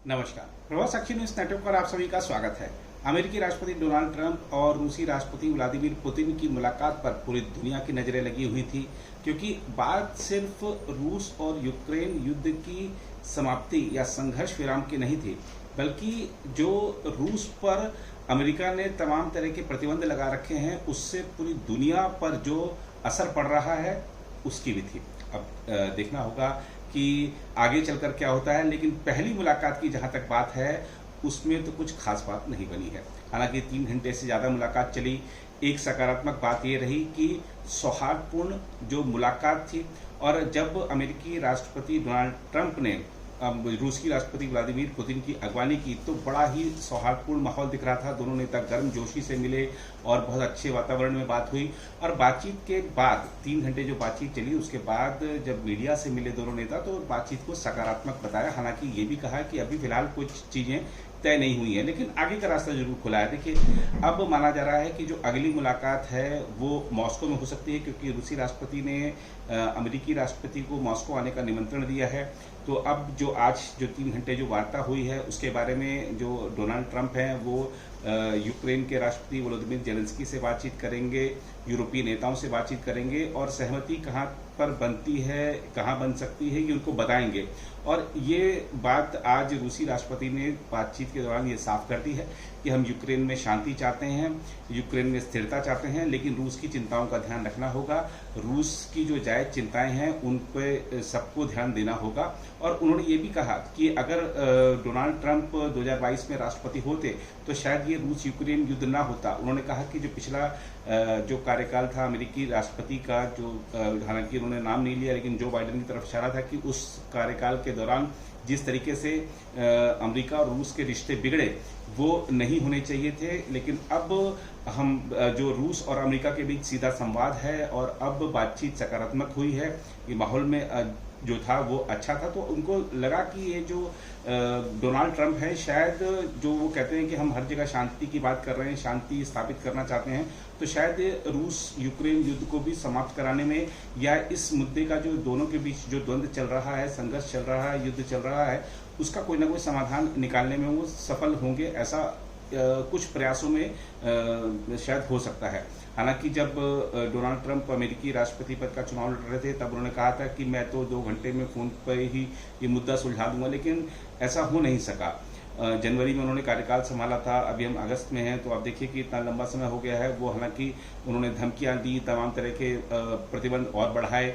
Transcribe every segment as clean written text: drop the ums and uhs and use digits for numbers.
नमस्कार। प्रभात साक्षी news network पर आप सभी का स्वागत है। अमेरिकी राष्ट्रपति डोनाल्ड ट्रंप और रूसी राष्ट्रपति व्लादिमीर पुतिन की मुलाकात पर पूरी दुनिया की नजरें लगी हुई थी, क्योंकि बात सिर्फ रूस और यूक्रेन युद्ध की समाप्ति या संघर्ष विराम की नहीं थी, बल्कि जो रूस पर अमेरिका ने तमाम तरह के प्रतिबंध लगा रखे हैं उससे पूरी दुनिया पर जो असर पड़ रहा है उसकी भी थी। अब देखना होगा कि आगे चलकर क्या होता है, लेकिन पहली मुलाकात की जहां तक बात है उसमें तो कुछ खास बात नहीं बनी है। हालांकि 3 घंटे से ज़्यादा मुलाकात चली। एक सकारात्मक बात ये रही कि सौहार्दपूर्ण जो मुलाकात थी, और जब अमेरिकी राष्ट्रपति डोनाल्ड ट्रंप ने रूस की राष्ट्रपति व्लादिमीर पुतिन की अगवानी की तो बड़ा ही सौहार्दपूर्ण माहौल दिख रहा था। दोनों नेता गर्मजोशी से मिले और बहुत अच्छे वातावरण में बात हुई। और बातचीत के बाद 3 घंटे जो बातचीत चली उसके बाद जब मीडिया से मिले दोनों नेता तो बातचीत को सकारात्मक बताया। हालांकि ये भी कहा कि अभी फिलहाल कुछ चीज़ें तय नहीं हुई है, लेकिन आगे का रास्ता जरूर खुला है। देखिए, अब माना जा रहा है कि जो अगली मुलाकात है वो मॉस्को में हो सकती है, क्योंकि रूसी राष्ट्रपति ने अमेरिकी राष्ट्रपति को मॉस्को आने का निमंत्रण दिया है। तो अब जो आज जो 3 घंटे जो वार्ता हुई है उसके बारे में जो डोनाल्ड ट्रंप हैं वो यूक्रेन के राष्ट्रपति वोलोदिमीर जेलेंस्की से बातचीत करेंगे, यूरोपीय नेताओं से बातचीत करेंगे, और सहमति कहाँ पर बनती है, कहाँ बन सकती है, ये उनको बताएंगे। और ये बात आज रूसी राष्ट्रपति ने बातचीत के दौरान ये साफ कर दी है कि हम यूक्रेन में शांति चाहते हैं, यूक्रेन में स्थिरता चाहते हैं, लेकिन रूस की चिंताओं का ध्यान रखना होगा। रूस की जो जायज चिंताएं हैं उन पे सबको ध्यान देना होगा। और उन्होंने ये भी कहा कि अगर डोनाल्ड ट्रंप 2022 में राष्ट्रपति होते तो शायद ये रूस यूक्रेन युद्ध ना होता। उन्होंने कहा कि जो पिछला जो कार्यकाल था अमेरिकी राष्ट्रपति का, जो हालांकि उन्होंने नाम नहीं लिया, लेकिन जो बाइडेन की तरफ इशारा था कि उस कार्यकाल के दौरान जिस तरीके से अमेरिका और रूस के रिश्ते बिगड़े वो नहीं होने चाहिए थे। लेकिन अब हम जो रूस और अमेरिका के बीच सीधा संवाद है और अब बातचीत सकारात्मक हुई है, ये माहौल में जो था वो अच्छा था। तो उनको लगा कि ये जो डोनाल्ड ट्रंप है, शायद जो वो कहते हैं कि हम हर जगह शांति की बात कर रहे हैं, शांति स्थापित करना चाहते हैं, तो शायद रूस यूक्रेन युद्ध को भी समाप्त कराने में या इस मुद्दे का जो दोनों के बीच जो द्वंद्व चल रहा है, संघर्ष चल रहा है, युद्ध चल रहा है, उसका कोई ना कोई समाधान निकालने में वो सफल होंगे। ऐसा कुछ प्रयासों में शायद हो सकता है। हालांकि जब डोनाल्ड ट्रंप अमेरिकी राष्ट्रपति पद का चुनाव लड़ रहे थे तब उन्होंने कहा था कि मैं तो 2 घंटे में फोन पर ही ये मुद्दा सुलझा दूंगा, लेकिन ऐसा हो नहीं सका। जनवरी में उन्होंने कार्यकाल संभाला था, अभी हम अगस्त में हैं, तो आप देखिए कि इतना लंबा समय हो गया है। वो हालांकि उन्होंने धमकियां दी, तमाम तरह के प्रतिबंध और बढ़ाए।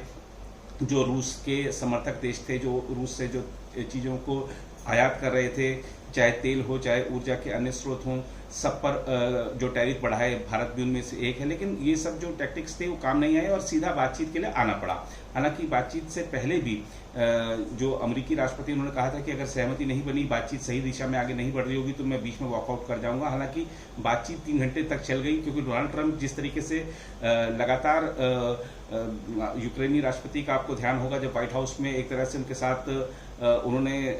जो रूस के समर्थक देश थे, जो रूस से जो चीज़ों को आयात कर रहे थे, चाहे तेल हो चाहे ऊर्जा के अन्य स्रोत हों, सब पर जो टैरिफ बढ़ाए, भारत भी उनमें से एक है। लेकिन ये सब जो टैक्टिक्स थे वो काम नहीं आए और सीधा बातचीत के लिए आना पड़ा। हालांकि बातचीत से पहले भी जो अमेरिकी राष्ट्रपति उन्होंने कहा था कि अगर सहमति नहीं बनी, बातचीत सही दिशा में आगे नहीं बढ़ रही होगी तो मैं बीच में वॉकआउट कर जाऊंगा। हालांकि बातचीत 3 घंटे तक चल गई, क्योंकि डोनाल्ड ट्रंप जिस तरीके से लगातार यूक्रेनी राष्ट्रपति का आपको ध्यान होगा, जब व्हाइट हाउस में एक तरह से उनके साथ उन्होंने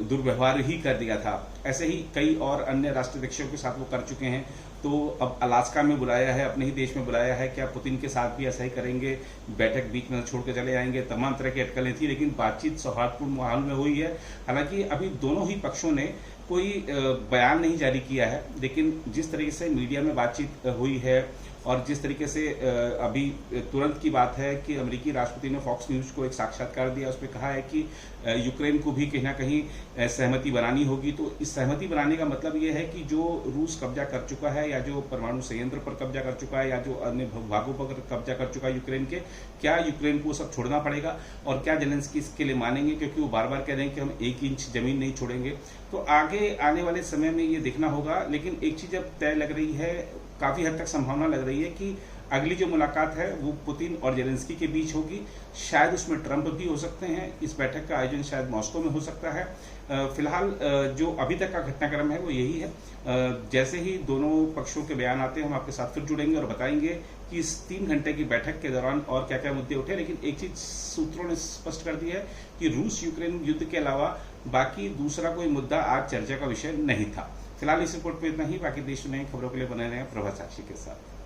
दुर्व्यवहार ही कर दिया था, ऐसे ही कई और अन्य राष्ट्राध्यक्षों के साथ वो कर चुके हैं। तो अब अलास्का में बुलाया है, अपने ही देश में बुलाया है, क्या पुतिन के साथ भी ऐसा ही करेंगे, बैठक बीच में छोड़ के चले जाएंगे, तमाम तरह की अटकलें थी, लेकिन बातचीत सौहार्दपूर्ण माहौल में हुई है। हालांकि अभी दोनों ही पक्षों ने कोई बयान नहीं जारी किया है, लेकिन जिस तरीके से मीडिया में बातचीत हुई है और जिस तरीके से अभी तुरंत की बात है कि अमेरिकी राष्ट्रपति ने फॉक्स न्यूज को एक साक्षात्कार दिया, उसमें कहा है कि यूक्रेन को भी कहीं ना कहीं सहमति बनानी होगी। तो इस सहमति बनाने का मतलब ये है कि जो रूस कब्जा कर चुका है, या जो परमाणु संयंत्र पर कब्जा कर चुका है, या जो अन्य भागों पर कब्जा कर चुका है यूक्रेन के, क्या यूक्रेन को सब छोड़ना पड़ेगा, और क्या जेलेंस्की इसके लिए मानेंगे, क्योंकि वो बार बार कह रहे हैं कि हम 1 इंच जमीन नहीं छोड़ेंगे। तो आगे आने वाले समय में ये देखना होगा। लेकिन एक चीज अब तय लग रही है, काफी हद तक संभावना लग रही है कि अगली जो मुलाकात है वो पुतिन और जेलेंस्की के बीच होगी। शायद उसमें ट्रंप भी हो सकते हैं। इस बैठक का आयोजन शायद मॉस्को में हो सकता है। फिलहाल जो अभी तक का घटनाक्रम है वो यही है। जैसे ही दोनों पक्षों के बयान आते हैं हम आपके साथ फिर जुड़ेंगे और बताएंगे कि इस 3 घंटे की बैठक के दौरान और क्या क्या मुद्दे उठे। लेकिन एक चीज सूत्रों ने स्पष्ट कर दी है कि रूस यूक्रेन युद्ध के अलावा बाकी दूसरा कोई मुद्दा आज चर्चा का विषय नहीं था। फिलहाल इस रिपोर्ट में इतना ही। बाकी देश में खबरों के लिए बने रहें प्रभात साक्षी के साथ।